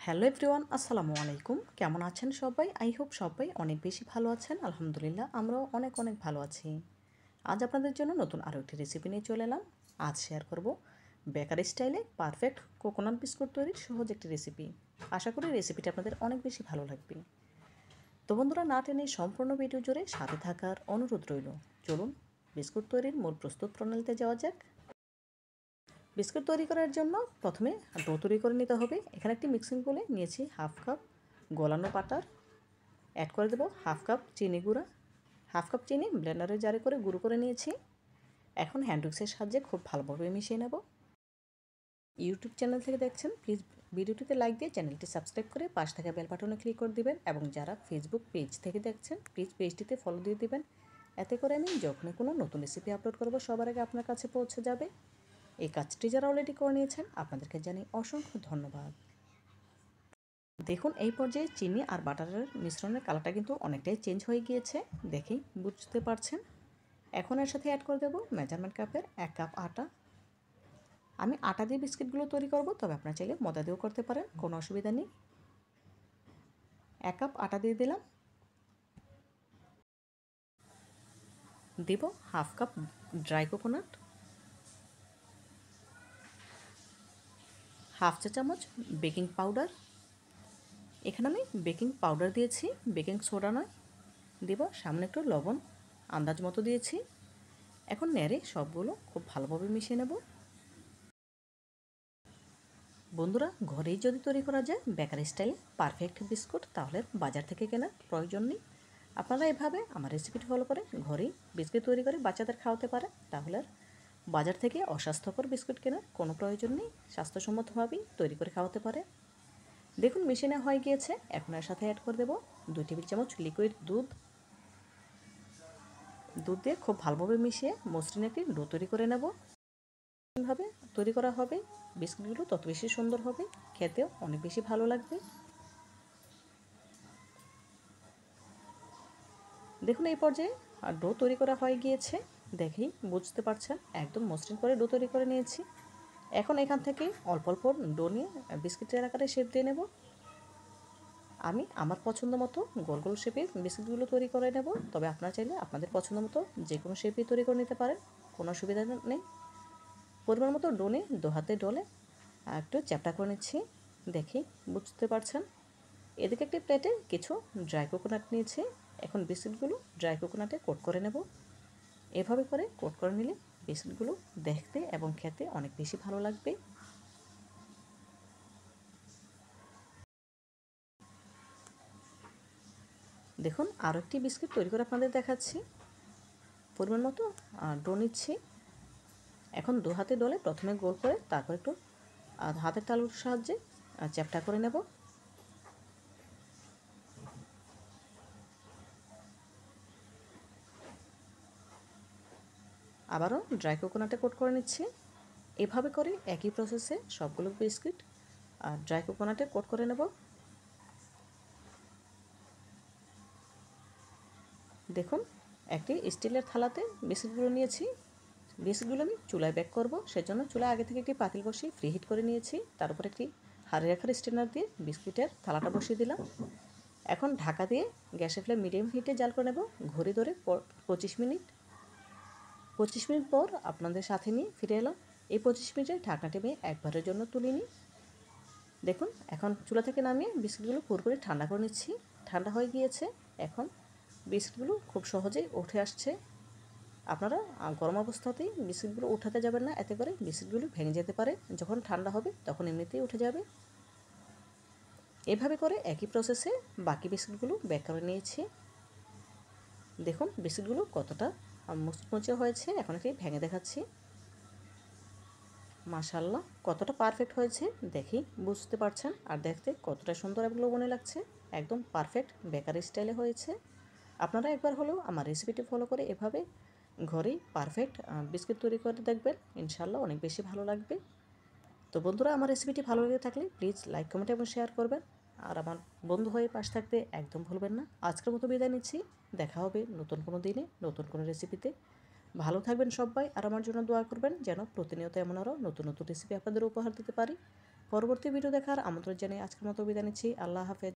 Hello everyone, আসসালামু আলাইকুম। কেমন আছেন সবাই? আই হোপ সবাই অনেক বেশি ভালো আছেন। আলহামদুলিল্লাহ আমরাও অনেক অনেক ভালো আছি। আজ আপনাদের জন্য নতুন আরও একটি রেসিপি নিয়ে চলে এলাম। আজ শেয়ার করব বেকারি স্টাইলে পারফেক্ট কোকোনাট বিস্কুট তৈরির সহজ একটি রেসিপি। আশা করি রেসিপিটা আপনাদের অনেক বেশি ভালো লাগবে। তো বন্ধুরা, না টেনে সম্পূর্ণ ভিডিও জুড়ে সাথে থাকার অনুরোধ রইল। চলুন বিস্কুট তৈরির মূল প্রস্তুত প্রণালীতে যাওয়া যাক। বিস্কুট তৈরি করার জন্য প্রথমে ডো তৈরি করে নিতে হবে। এখানে একটি মিক্সিং বলে নিয়েছি হাফ কাপ গলানো বাটার, অ্যাড করে দেবো হাফ কাপ চিনি গুঁড়া। হাফ কাপ চিনি ব্লেন্ডারে জারে করে গুঁড়ো করে নিয়েছি। এখন হ্যান্ড উইক্সের সাহায্যে খুব ভালোভাবে মিশিয়ে নেব। ইউটিউব চ্যানেল থেকে দেখছেন, প্লিজ ভিডিওটিতে লাইক দিয়ে চ্যানেলটি সাবস্ক্রাইব করে পাশ থাকা বেল বাটনে ক্লিক করে দিবেন, এবং যারা ফেসবুক পেজ থেকে দেখছেন প্লিজ পেজটিতে ফলো দিয়ে দিবেন। এতে করে আমি যখনই কোনো নতুন রেসিপি আপলোড করব সবার আগে আপনার কাছে পৌঁছে যাবে। এই কাজটি যারা অলরেডি করে নিয়েছেন আপনাদেরকে জানাই অসংখ্য ধন্যবাদ। দেখুন এই পর্যায়ে চিনি আর বাটারের মিশ্রণের কালারটা কিন্তু অনেকটাই চেঞ্জ হয়ে গিয়েছে, দেখেই বুঝতে পারছেন। এখন এর সাথে অ্যাড করে দেবো মেজারমেন্ট কাপের 1 কাপ আটা। আমি আটা দিয়ে বিস্কিটগুলো তৈরি করব, তবে আপনারা চাইলে ময়দা দিয়েও করতে পারেন, কোনো অসুবিধা নেই। 1 কাপ আটা দিয়ে দিলাম। দেব half cup dry coconut, half চা চামচ বেকিং পাউডার। এখানে আমি বেকিং পাউডার দিয়েছি, বেকিং সোডা নয়। দেব সামনে একটু লবণ আন্দাজ মতো দিয়েছি। এখন নেড়ে সবগুলো খুব ভালোভাবে মিশিয়ে নেব। বন্ধুরা, ঘরেই যদি তৈরি করা যায় বেকারি স্টাইলে পারফেক্ট বিস্কুট, তাহলে বাজার থেকে কেনার প্রয়োজন নেই। আপনারা এভাবে আমার রেসিপিটি ফলো করে ঘরেই বিস্কুট তৈরি করে বাচ্চাদের খাওয়াতে পারেন, তাহলে আর বাজার থেকে অস্বাস্থ্যকর বিস্কুট কেনার কোনো প্রয়োজন নেই। স্বাস্থ্যসম্মতভাবেই তৈরি করে খাওয়াতে পারে। দেখুন মিশিয়ে হয়ে গিয়েছে। এখন এর সাথে অ্যাড করে দেবো 2 টেবিল চামচ লিকুইড দুধ। দুধ দিয়ে খুব ভালোভাবে মিশিয়ে মসৃণ একটি ডো তৈরি করে নেব। ভাবে তৈরি করা হবে বিস্কুটগুলো তত বেশি সুন্দর হবে, খেতেও অনেক বেশি ভালো লাগবে। দেখুন এই পর্যায়ে ডো তৈরি করা হয়ে গিয়েছে, দেখেই বুঝতে পারছেন একদম মসৃণ করে ডো তৈরি করে নিয়েছি। এখন এখান থেকে অল্প অল্প ডো নিয়ে বিস্কিটের আকারে শেপ দিয়ে নেব। আমি আমার পছন্দ মতো গোল গোল শেপে বিস্কিটগুলো তৈরি করে নেব, তবে আপনারা চাইলে আপনাদের পছন্দ মতো যে কোনো শেপে তৈরি করে নিতে পারেন, কোনো অসুবিধা নেই। পরিমাণ মতো ডো নিয়ে 2 হাতে ডলে একটু চ্যাপটা করে নিচ্ছি, দেখি বুঝতে পারছেন। এদিকে একটি প্লেটে কিছু ড্রাই কোকোনাট নিয়েছি। এখন বিস্কিটগুলো ড্রাই কোকোনাটে কোট করে নেব। এভাবে করে কোট করে নিলে বিস্কিটগুলো দেখতে এবং খেতে অনেক বেশি ভালো লাগবে। দেখুন আরও একটি বিস্কিট তৈরি করে আপনাদের দেখাচ্ছি। পরিমাণ মতো ডো নিচ্ছি। এখন 2 হাতে ডলে প্রথমে গোল করে তারপর একটু হাতের তালুর সাহায্যে চ্যাপটা করে নেব। আবারও ড্রাই কোকোনাটে কোট করে নিচ্ছি। এভাবে করে একই প্রসেসে সবগুলো বিস্কিট ড্রাই কোকোনাটে কোট করে নেব। দেখুন একটি স্টিলের থালাতে বিস্কিটগুলো নিয়েছি। বিস্কিটগুলো আমি চুলায় বেক করব, সেজন্য চুলায় আগে থেকে একটি পাতিল বসিয়ে ফ্রি হিট করে নিয়েছি। তার উপর একটি হাঁড়ি রাখার স্ট্রেনার দিয়ে বিস্কিটের থালাটা বসিয়ে দিলাম। এখন ঢাকা দিয়ে গ্যাসের ফ্লেম মিডিয়াম হিটে জাল করে নেব ঘড়ি ধরে 25 মিনিট। 25 মিনিট পর আপনাদের সাথে নিয়ে ফিরে এলাম। এই 25 মিনিটে ঢাকনা টেনে একবারের জন্য তুলে নিই। দেখুন এখন চুলা থেকে নামিয়ে বিস্কিটগুলো পুরোপুরি ঠান্ডা করে নিচ্ছি। ঠান্ডা হয়ে গিয়েছে। এখন বিস্কিটগুলো খুব সহজেই উঠে আসছে। আপনারা গরম অবস্থাতেই বিস্কিটগুলো উঠাতে যাবেন না, এতে করে বিস্কিটগুলো ভেঙে যেতে পারে। যখন ঠান্ডা হবে তখন এমনিতেই উঠে যাবে। এভাবে করে একই প্রসেসে বাকি বিস্কিটগুলো বেক করে নিয়েছি। দেখুন বিস্কিটগুলো কতটা মুচমুচে হয়েছে। এখন একটি ভেঙে দেখাচ্ছি। মাশাআল্লাহ কতটা পারফেক্ট হয়েছে দেখি বুঝতে পারছেন, আর দেখতে কতটা সুন্দর এবং লোভনীয় লাগছে। একদম পারফেক্ট বেকারি স্টাইলে হয়েছে। আপনারা একবার হলেও আমার রেসিপিটি ফলো করে এভাবে ঘরেই পারফেক্ট বিস্কিট তৈরি করে দেখবেন, ইনশাআল্লাহ অনেক বেশি ভালো লাগবে। তো বন্ধুরা, আমার রেসিপিটি ভালো লেগে থাকলে প্লিজ লাইক কমেন্ট এবং শেয়ার করবেন, আর আমার বন্ধু হয়ে পাশ থাকতে একদম ভুলবেন না। আজকের মতো বিদায় নিচ্ছি, দেখা হবে নতুন কোনো দিনে নতুন কোনো রেসিপিতে। ভালো থাকবেন সবাই, আর আমার জন্য দোয়া করবেন যেন প্রতিনিয়ত এমন আরও নতুন নতুন রেসিপি আপনাদের উপহার দিতে পারি। পরবর্তী ভিডিও দেখার আমন্ত্রণ জানিয়ে আজকের মতো বিদায় নিচ্ছি। আল্লাহ হাফেজ।